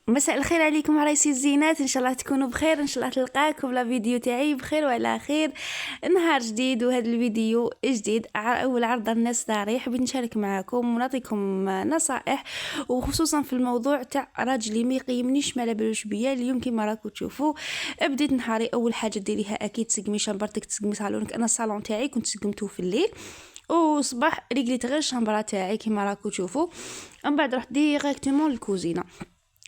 مساء الخير عليكم عرايسي الزينات، ان شاء الله تكونوا بخير، ان شاء الله تلقاكم لا فيديو تاعي بخير وعلى خير. نهار جديد وهذا الفيديو جديد اول عرض الناس داري حبيت نشارك معكم ونعطيكم نصائح، وخصوصا في الموضوع تاع راجلي ما يقيمنيش ما بالوش بيا. اليوم كيما راكم تشوفوا بديت نهاري، اول حاجه ديريها اكيد تسقمي شامبرتك، تسقمي صالونك. انا الصالون تاعي كنت سقمته في الليل وصباح رجليت غير الشامبره تاعي كيما راكم تشوفوا، من بعد رحت ديريكتومون للكوزينه.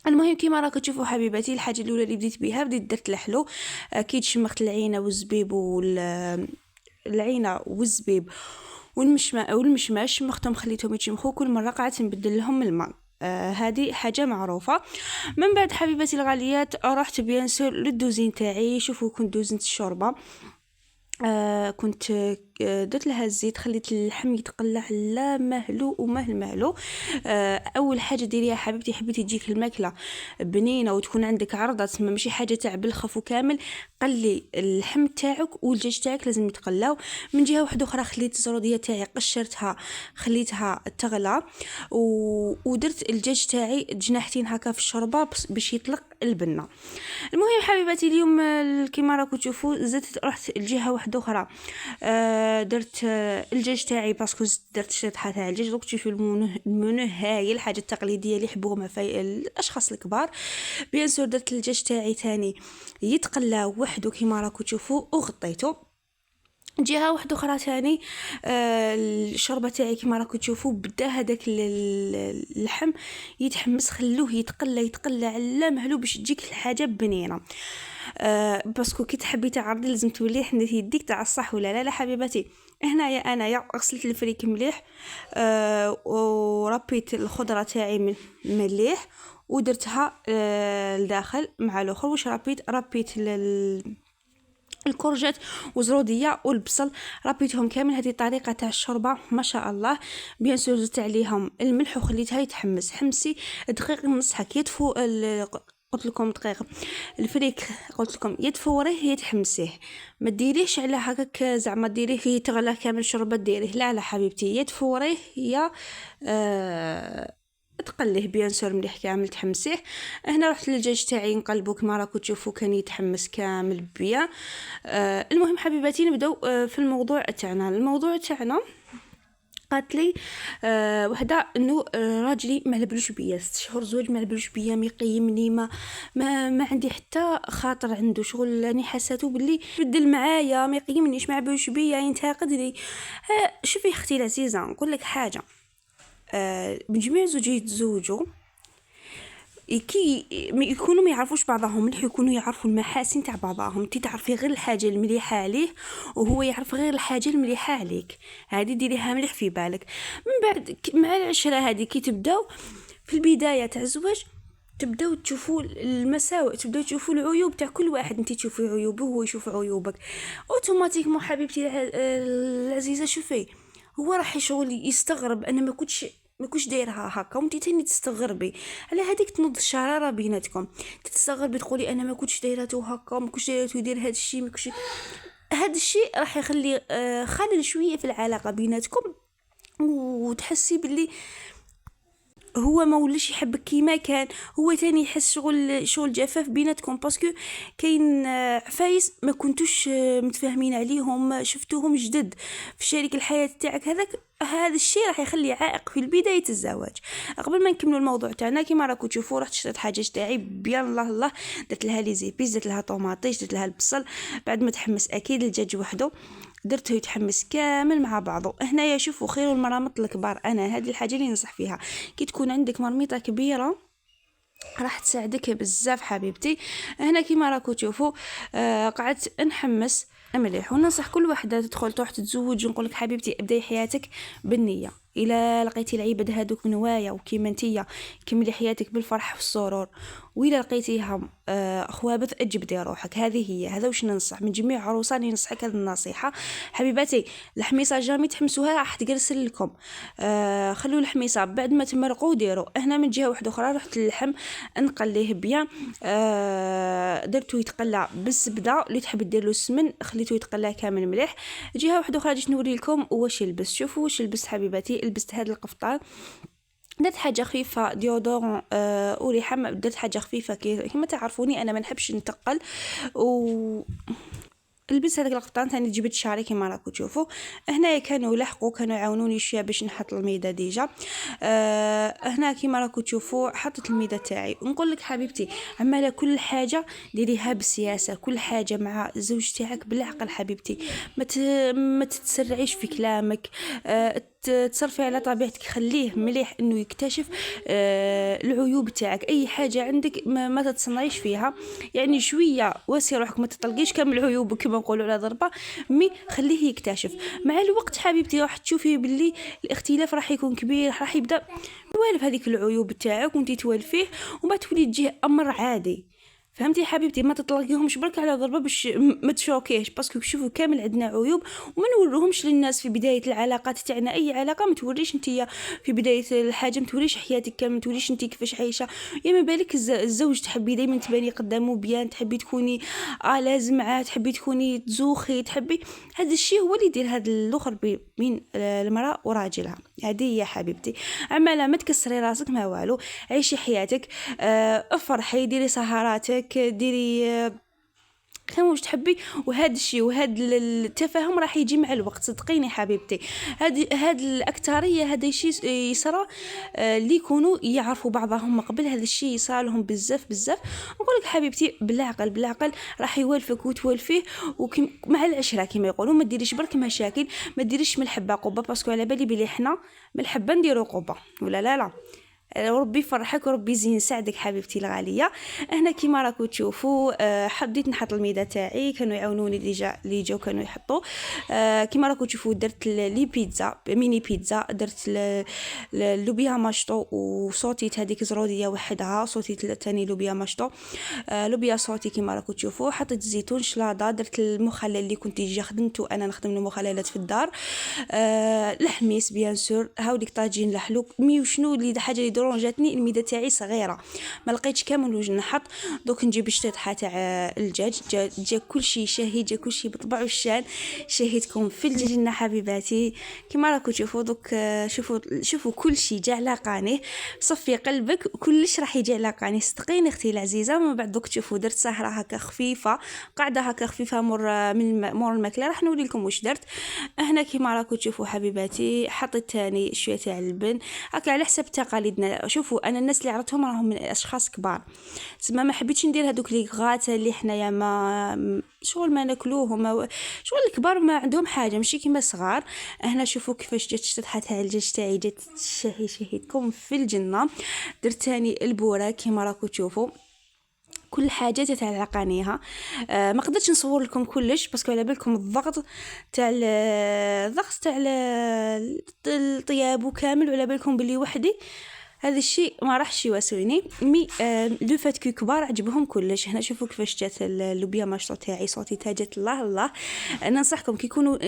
المهم كيما راكم تشوفوا حبيباتي، الحاجه الاولى اللي بديت بها بديت درت الحلو. اكيد شمخت العينه والزبيب العينه والزبيب والمشماش شمختهم خليتهم يتشمخوا، كل مره قعدت نبدل لهم الماء. هذه حاجه معروفه. من بعد حبيباتي الغاليات رحت بيان سور للدوزين تاعي. شوفوا كنت دوزنت الشوربه، كنت درت لها الزيت، خليت اللحم يتقلع لا مهلو ومهل. اول حاجه ديريها حبيبتي، حبيتي تجيك الماكله بنينه وتكون عندك عرضه، تسمى ماشي حاجه تاع بالخف وكامل. قلي اللحم تاعك والدجاج تاعك لازم يتقلاو. من جهه واحده اخرى خليت الزروديه تاعي قشرتها خليتها تغلى، ودرت الدجاج تاعي جناحتين هكا في الشوربه باش يطلق البنه. المهم حبيباتي اليوم كيما راكم تشوفوا زدت رحت الجهه واحده اخرى. درت الدجاج تاعي باسكو درت شطحه تاع الدجاج. دوك تشوفوا المنو هاي الحاجه التقليديه اللي يحبوها في الاشخاص الكبار. بيان سور درت الدجاج تاعي تاني يتقلى وحده كيما راكم تشوفوا وغطيته. جهه واحده اخرى ثاني الشوربه تاعي كيما راكم تشوفوا بدا هذاك اللحم يتحمس، خلوه يتقلى على مهلو باش تجيك الحاجه بنينه. باسكو كي تحبي تعرضي لازم تولي حنت يديك تاع الصح ولا لا حبيباتي. هنايا انايا غسلت الفريك مليح، وربيت الخضره تاعي مليح ودرتها لداخل مع الاخر. واش ربيت الكورجات وزروديه والبصل، ربيتهم كامل. هذه الطريقه تاع الشوربه ما شاء الله. بيان سور زدت عليهم الملح وخليتها يتحمس. حمسي دقيق ونص هكا يدفو قلت لكم دقيق الفريك، قلت لكم يدفوريه يتحمسيه، ما ديريهش على هكاك زعما ديريه يتغلى كامل الشوربه ديريه لا حبيبتي، يدفوريه يا تقليه بيان سور مليح كامل تحمسيه. هنا رحت للدجاج تاعي نقلبو كما راكم تشوفوا كان يتحمس كامل بيان. المهم حبيباتي نبداو في الموضوع تاعنا. الموضوع تاعنا قالت لي وحده انه راجلي ما علبلوش بيا 6 شهور زواج، ما علبلوش بيا، ما يقيمني، ما عندي حتى خاطر عنده شغل. راني حساتو باللي بدل معايا ما يقيمنيش، ما علبلوش بيا، ينتقدني. شوفي اختي العزيزه نقول لك حاجه، من جميع زوجي يتزوجوا كي يكونوا ما يعرفوش بعضهم مليح، يكونوا يعرفوا المحاسن تاع بعضهم. انت تعرفي غير الحاجه المليحه عليه وهو يعرف غير الحاجه المليحه عليك، هذه ديريها مليح في بالك. من بعد مع العشره هذه كي تبداو في البدايه تاع الزواج تبداو تشوفوا المساوئ، تبداو تشوفوا العيوب تاع كل واحد. انت تشوفي عيوبه وهو يشوف عيوبك، اوتوماتيكمون حبيبتي العزيزه. شوفي هو راح شغل يستغرب انا ما كنتش دايرها هكا، وانت تاني تستغربي على هذيك تنوض الشراره بيناتكم. تستغربي تقولي انا ما كنتش دايرته هكا، ما كنتش دايرته يدير هذا الشيء، ما كنتش. هذا الشيء راح يخلي خلل شويه في العلاقه بيناتكم، وتحسي باللي هو ما ولش يحبك كيما كان. هو تاني يحس شغل جفاف بيناتكم، باسكو كاين عفايس ما كنتوش متفاهمين عليهم، شفتوهم جدد في شريك الحياه تاعك. هذا الشيء راح يخلي عائق في بدايه الزواج. قبل ما نكملوا الموضوع تاعنا كيما راكم تشوفوا رحت شريت حاجه تاعي بيان الله درت لها لي زيبيس، درت لها طوماطيش، درت لها البصل. بعد ما تحمس اكيد الدجاج وحده درته يتحمس كامل مع بعضه. هنايا شوفوا خير المرامط الكبار، انا هذه الحاجه اللي ننصح فيها كي تكون عندك مرميطه كبيره راح تساعدك بزاف حبيبتي. هنا كيما راكم تشوفوا قعدت نحمس مليح، وننصح كل وحده تدخل تروح تتزوج نقولك حبيبتي ابداي حياتك بالنيه. الى لقيتي العباد هذوك نوايا وكيما نتيا كملي حياتك بالفرح والسرور، والى لقيتيهم خوابث اجبدي روحك. هذا واش ننصح من جميع عروساني، ننصحك هذه النصيحه حبيباتي. الحميصه جامي تحمسوها راح تقرسل لكم. خلوا الحميصه بعد ما تمرقوا ديروا. هنا من جهه واحده اخرى رحت للحم نقليه بيان. درتو يتقلى بالزبده، اللي تحب دير له السمن خليته يتقلى كامل مليح. جهه واحده اخرى جيت نوري لكم واش يلبس. شوفوا واش لبست حبيباتي، لبست هذا القفطان درت حاجه خفيفه ديودورون وريحه، درت حاجه خفيفه كيما تعرفوني انا ما نحبش نتقل. و لبست هذاك القبطان ثاني جبت شعري كما راكم تشوفوا. هنايا كانوا لحقوا كانوا يعاونوني شويه باش نحط الميده ديجا. هنا كما راكم تشوفوا حطيت الميده تاعي. ونقول لك حبيبتي عماله كل حاجه ديريها بسياسه، كل حاجه مع الزوج تاعك بالعقل حبيبتي، ما تتسرعيش في كلامك، تصرفي على طبيعتك، خليه مليح انه يكتشف العيوب تاعك. اي حاجه عندك ما تتصنعيش فيها، يعني شويه واسي روحك، ما تطلقيش كامل عيوبك كما نقولوا على ضربه، مي خليه يكتشف. مع الوقت حبيبتي راح تشوفي باللي الاختلاف راح يكون كبير، راح يبدا يوالف هذيك العيوب تاعك وانت توالفيه، وما تولي تجيه امر عادي. فهمتي حبيبتي؟ ما تطلقيهمش برك على ضربه باش ما تشوكيش، باسكو شوفوا كامل عندنا عيوب وما نوروهمش للناس في بدايه العلاقات تاعنا. اي علاقه ما توريش انت في بدايه الحاجه، ما توريش حياتك كامل، ما توريش انت كيفاش عايشه. يا ما بالك الزوج تحبي دائما تباني قدامه بيان، تحبي تكوني لازم معاه، تحبي تكوني تزوخي، تحبي هذا الشيء هو اللي يدير هذا الاخر بين المراه وراجلها. هذه هي حبيبتي. عماله ما تكسري راسك ما والو، عيشي حياتك، افرحي، ديري سهراتك، ديري كما واش تحبي. وهذا الشيء وهذا التفاهم راح يجي مع الوقت، صدقيني حبيبتي. هاد الاكثريه هذا الشيء يصرى اللي يكونوا يعرفوا بعضهم قبل، هذا الشيء يصرى لهم بزاف بزاف. نقول لك حبيبتي بالعقل راح يوالفك وتوالفيه، ومع العشره كما يقولوا. ما ديريش برك مشاكل، ما ديريش من الحبه قبه، باسكو على بالي بلي حنا من الحبه نديروا قبه ولا لا. ربي يفرحك وربي يزين يساعدك حبيبتي الغاليه. هنا كيما راكم تشوفوا حبيت نحط الميده تاعي، كانوا يعاونوني ديجا اللي جاو كانوا يحطوا. كيما راكم تشوفوا درت لي بيتزا ميني بيتزا، درت لوبيا ماشطو وصوتيت هذيك زروديه وحدها، صوتيت ثاني لوبيا ماشطو، لوبيا صوتي كيما راكم تشوفوا. حطيت زيتون شلاضه، درت المخلل اللي كنت يجي خدمته انا، نخدم المخللات في الدار، الحميس بيان سور، هاوليك طاجين لحلوك. مي وشنو اللي حاجه اللي درونجاتني الميده تاعي صغيره، ما لقيتش كامل وجه نحط. دوك نجيب الشطحه تاع الدجاج، جا كلشي شهي، جا كلشي بطبع والشان. شهيتكم في الجنه حبيباتي كما راكم تشوفوا. دوك شوفوا كلشي جا على قانيه، صفي قلبك كلش راح يجي على قانيه، صدقيني اختي العزيزه. من بعد دوك تشوفوا درت سهره هكا خفيفه، قاعده هكا خفيفه مور الماكله. راح نوري لكم واش درت. هنا كما راكم تشوفوا حبيباتي حطيت ثاني شويه تاع اللبن هكا على حسب تقاليدنا. شوفوا انا الناس اللي عرفتهم راهم من اشخاص كبار، تسمى ما حبيتش ندير هذوك لي غات اللي حنايا ما شغل ما ناكلوهم، شغل الكبار ما عندهم حاجه ماشي كيما الصغار. هنا شوفوا كيفاش جات الشطحه تاع الدجاج تاعي، جات شهيتكم في الجنه. درت ثاني البوره كيما راكم تشوفوا، كل حاجه تتعلقانيها. ما قدرتش نصور لكم كلش باسكو على بالكم الضغط تاع الطياب وكامل، وعلى بالكم بلي وحدي هذا الشيء ما راحش يواسوني. مي لو فات كي كبار عجبهم كلش. هنا شوفوا كيفاش جات اللوبيا ماشطو تاعي، صوتي جات الله. انا ننصحكم كي يكونوا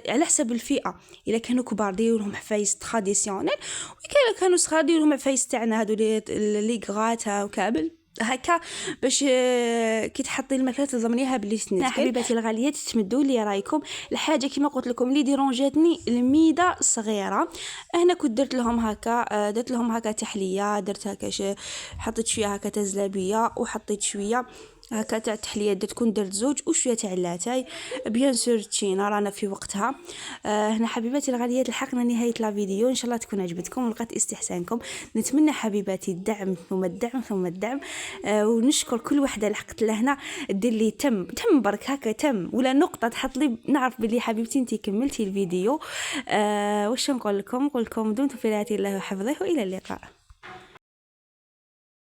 على حسب الفئه، الا كانوا كبار ديروا لهم حفايس تراديسيونيل، وكاين كانوا صغار ديروا لهم حفايس تاعنا هذو لي غرات وكابل هكا باش كي تحطي الماكله تضمنيها بلي سنيت. حبيباتي الغاليات تمدوا لي رايكم. الحاجه كيما قلت لكم اللي ديرونجاتني الميده صغيره. هنا كنت درت لهم هكا تحليه، درت هكا حطيت شويه هكا تزلابيه، وحطيت شويه هكا تاع التحليه، درت زوج وشويه تاع اللاتاي بيان سور تشينا رانا في وقتها. هنا حبيباتي الغاليات لحقنا نهايه لا فيديو، ان شاء الله تكون عجبتكم ولقات استحسانكم. نتمنى حبيباتي الدعم ثم الدعم ثم الدعم، ونشكر كل وحده لحقت لهنا دير لي تم برك هكا تم ولا نقطه تحط لي نعرف بلي حبيبتي انتي كملتي الفيديو. واش نقول لكم دمتم في رعايه الله وحفظه، والى اللقاء.